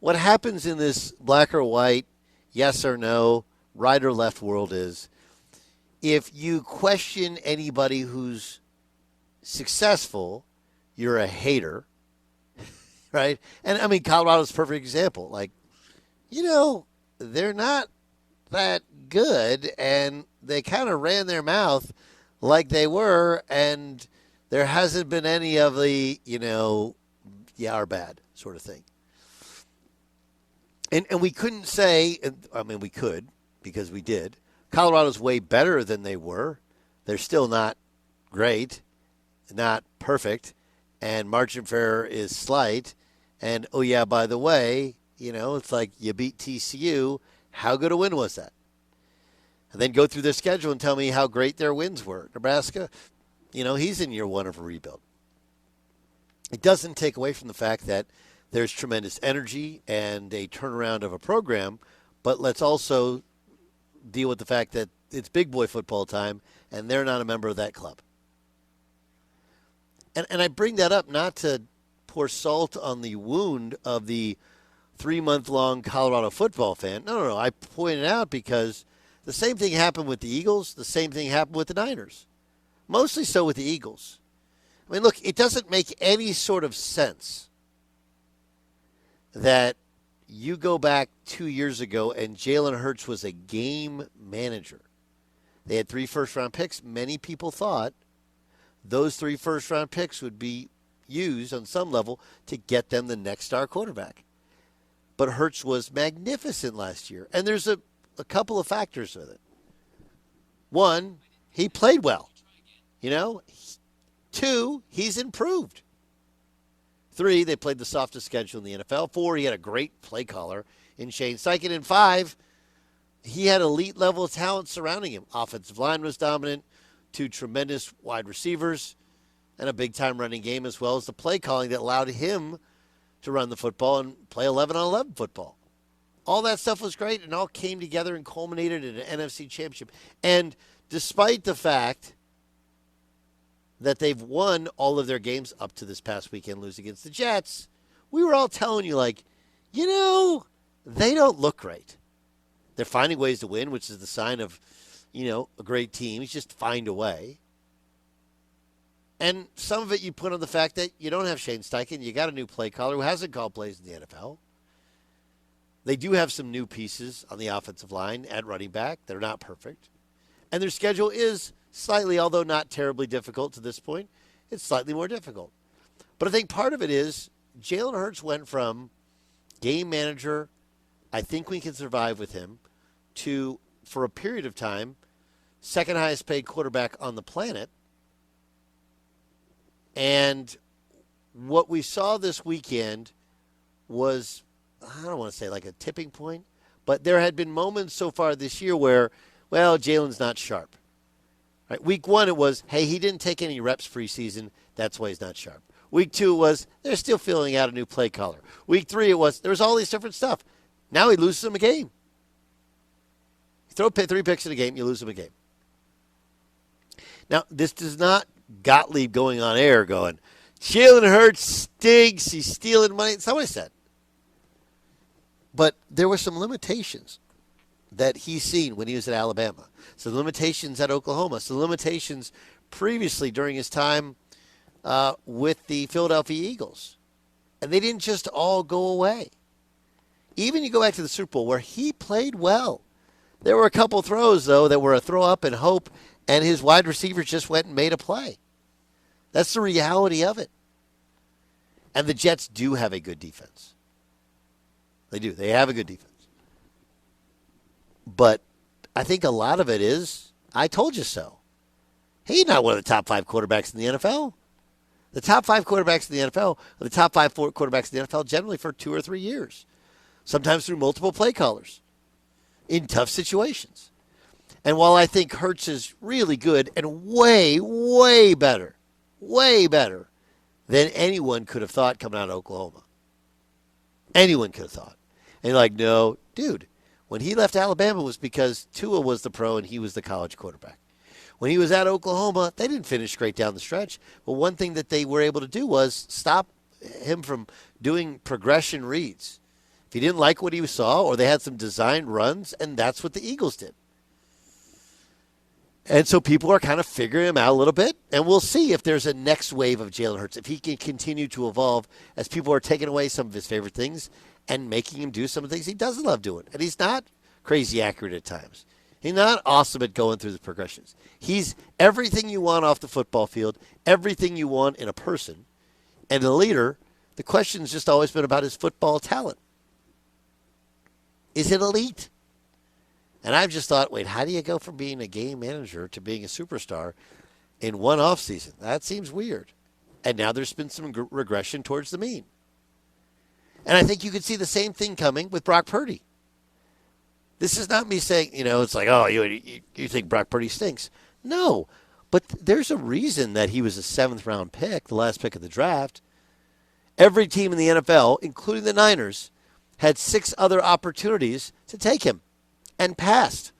what happens in this black or white, yes or no, right or left world is if you question anybody who's successful, you're a hater, right? And I mean, Colorado's a perfect example. Like, they're not that good, and they kind of ran their mouth like they were, and there hasn't been any of the, yeah or bad sort of thing. And we couldn't say, I mean, we could because we did. Colorado's way better than they were. They're still not great, not perfect, and margin for error is slight. And, oh, yeah, by the way, it's like you beat TCU. How good a win was that? And then go through their schedule and tell me how great their wins were. Nebraska, he's in year one of a rebuild. It doesn't take away from the fact that there's tremendous energy and a turnaround of a program, but let's also deal with the fact that it's big boy football time, and they're not a member of that club. And I bring that up not to pour salt on the wound of the 3-month-long Colorado football fan. No. I point it out because the same thing happened with the Eagles. The same thing happened with the Niners. Mostly so with the Eagles. I mean, look, it doesn't make any sort of sense that you go back 2 years ago and Jalen Hurts was a game manager. They had 3 first-round picks. Many people thought those 3 first-round picks would be used on some level to get them the next star quarterback. But Hurts was magnificent last year. And there's a couple of factors with it. One, he played well. 2, he's improved. 3, they played the softest schedule in the NFL. 4, he had a great play caller in Shane Steichen. And 5, he had elite level of talent surrounding him. Offensive line was dominant, 2 tremendous wide receivers, and a big-time running game, as well as the play calling that allowed him to run the football and play 11-on-11 football. All that stuff was great and all came together and culminated in an NFC championship. And despite the fact that they've won all of their games up to this past weekend, lose against the Jets, we were all telling you, like, they don't look great. They're finding ways to win, which is the sign of, a great team. You just find a way. And some of it you put on the fact that you don't have Shane Steichen. You got a new play caller who hasn't called plays in the NFL. They do have some new pieces on the offensive line at running back. They're not perfect. And their schedule is slightly, although not terribly difficult to this point, it's slightly more difficult. But I think part of it is Jalen Hurts went from game manager, I think we can survive with him, to, for a period of time, second highest paid quarterback on the planet. And what we saw this weekend was, I don't want to say like a tipping point, but there had been moments so far this year where, well, Jalen's not sharp. Right? Week 1, it was, hey, he didn't take any reps preseason. That's why he's not sharp. Week 2 was, they're still filling out a new play caller. Week 3, it was, there was all these different stuff. Now he loses them a game. You throw 3 picks in a game, you lose them a game. Now, this does not Gottlieb going on air going, Jalen Hurts stinks, he's stealing money. That's not what I said. But there were some limitations that he's seen when he was at Alabama. Some limitations at Oklahoma. Some limitations previously during his time with the Philadelphia Eagles. And they didn't just all go away. Even you go back to the Super Bowl where he played well. There were a couple throws, though, that were a throw up and hope, and his wide receivers just went and made a play. That's the reality of it. And the Jets do have a good defense. They do. They have a good defense. But I think a lot of it is, I told you so. He's not one of the top 5 quarterbacks in the NFL. The top 5 quarterbacks in the NFL are the top 5 quarterbacks in the NFL generally for 2 or 3 years, sometimes through multiple play callers in tough situations. And while I think Hurts is really good and way, way better than anyone could have thought coming out of Oklahoma. Anyone could have thought. And you're like, no, dude, when he left Alabama was because Tua was the pro and he was the college quarterback. When he was at Oklahoma, they didn't finish great down the stretch. But one thing that they were able to do was stop him from doing progression reads. If he didn't like what he saw, or they had some designed runs, and that's what the Eagles did. And so people are kind of figuring him out a little bit, and we'll see if there's a next wave of Jalen Hurts, if he can continue to evolve as people are taking away some of his favorite things and making him do some of the things he doesn't love doing. And he's not crazy accurate at times. He's not awesome at going through the progressions. He's everything you want off the football field, everything you want in a person. And a leader, the question's just always been about his football talent. Is it elite? And I've just thought, wait, how do you go from being a game manager to being a superstar in one offseason? That seems weird. And now there's been some regression towards the mean. And I think you could see the same thing coming with Brock Purdy. This is not me saying, it's like, oh, you think Brock Purdy stinks. No, but there's a reason that he was a 7th-round pick, the last pick of the draft. Every team in the NFL, including the Niners, had 6 other opportunities to take him and passed.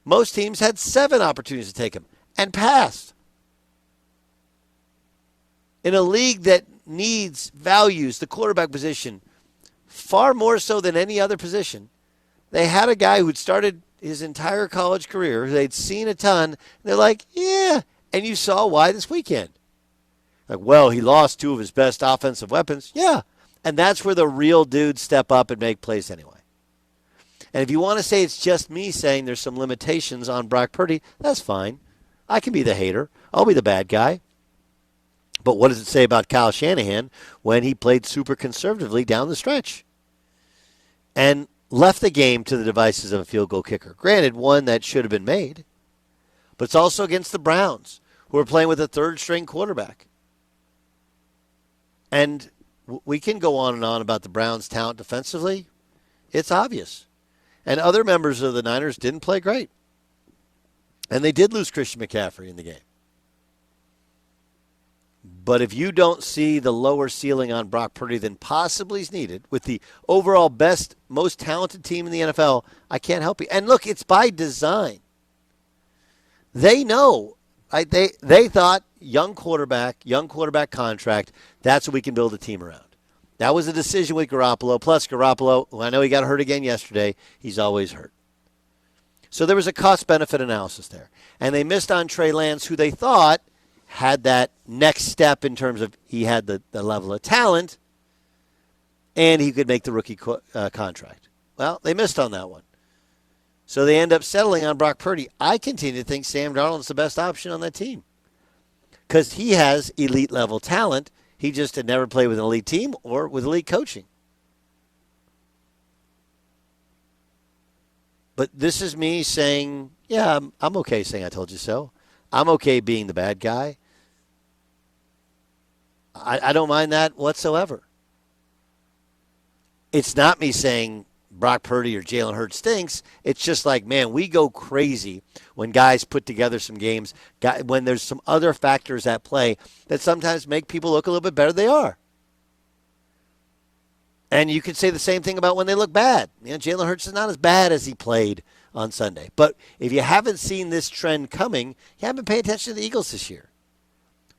Most teams had 7 opportunities to take him and passed. In a league that values the quarterback position far more so than any other position, they had a guy who'd started his entire college career, who they'd seen a ton, and they're like, yeah, and you saw why this weekend. Like, well, he lost 2 of his best offensive weapons. Yeah, and that's where the real dudes step up and make plays anyway. And if you want to say it's just me saying there's some limitations on Brock Purdy, that's fine. I can be the hater. I'll be the bad guy. But what does it say about Kyle Shanahan when he played super conservatively down the stretch and left the game to the devices of a field goal kicker? Granted, one that should have been made, but it's also against the Browns, who are playing with a 3rd-string quarterback. And we can go on and on about the Browns' talent defensively. It's obvious. And other members of the Niners didn't play great. And they did lose Christian McCaffrey in the game. But if you don't see the lower ceiling on Brock Purdy than possibly is needed, with the overall best, most talented team in the NFL, I can't help you. And look, it's by design. They know. They thought young quarterback contract, that's what we can build a team around. That was a decision with Garoppolo. Plus, Garoppolo, who I know he got hurt again yesterday, he's always hurt. So there was a cost-benefit analysis there. And they missed on Trey Lance, who they thought had that next step in terms of he had the level of talent and he could make the rookie contract. Well, they missed on that one. So they end up settling on Brock Purdy. I continue to think Sam Darnold's the best option on that team because he has elite-level talent. He just had never played with an elite team or with elite coaching. But this is me saying, yeah, I'm okay saying I told you so. I'm okay being the bad guy. I don't mind that whatsoever. It's not me saying Brock Purdy or Jalen Hurts stinks. It's just like, man, we go crazy when guys put together some games, when there's some other factors at play that sometimes make people look a little bit better than they are. And you could say the same thing about when they look bad. Jalen Hurts is not as bad as he played on Sunday. But if you haven't seen this trend coming, you haven't paid attention to the Eagles this year.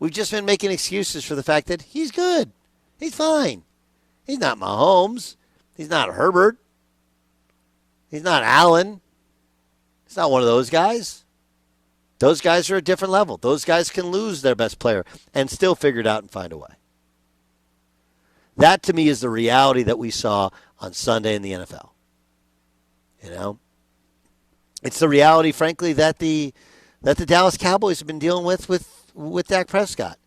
We've just been making excuses for the fact that he's good. He's fine. He's not Mahomes. He's not Herbert. He's not Allen. He's not one of those guys. Those guys are a different level. Those guys can lose their best player and still figure it out and find a way. That, to me, is the reality that we saw on Sunday in the NFL. It's the reality, frankly, that the Dallas Cowboys have been dealing with Dak Prescott.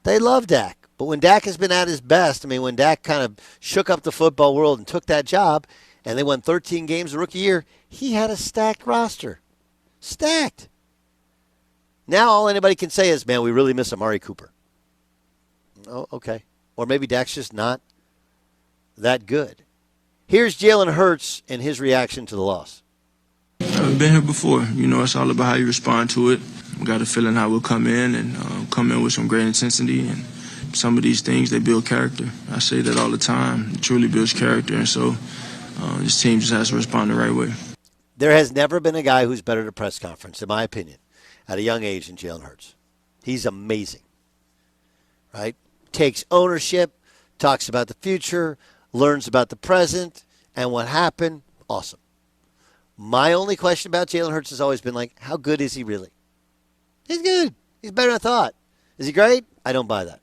They love Dak. But when Dak has been at his best, when Dak kind of shook up the football world and took that job, and they won 13 games the rookie year, he had a stacked roster. Stacked. Now all anybody can say is, man, we really miss Amari Cooper. Oh, okay. Or maybe Dak's just not that good. Here's Jalen Hurts and his reaction to the loss. I've been here before. It's all about how you respond to it. We got a feeling how we'll come in and come in with some great intensity. And some of these things, they build character. I say that all the time. It truly builds character. And so this team just has to respond the right way. There has never been a guy who's better at a press conference, in my opinion, at a young age than Jalen Hurts. He's amazing, right? Takes ownership, talks about the future, learns about the present and what happened. Awesome. My only question about Jalen Hurts has always been like, how good is he really? He's good. He's better than I thought. Is he great? I don't buy that.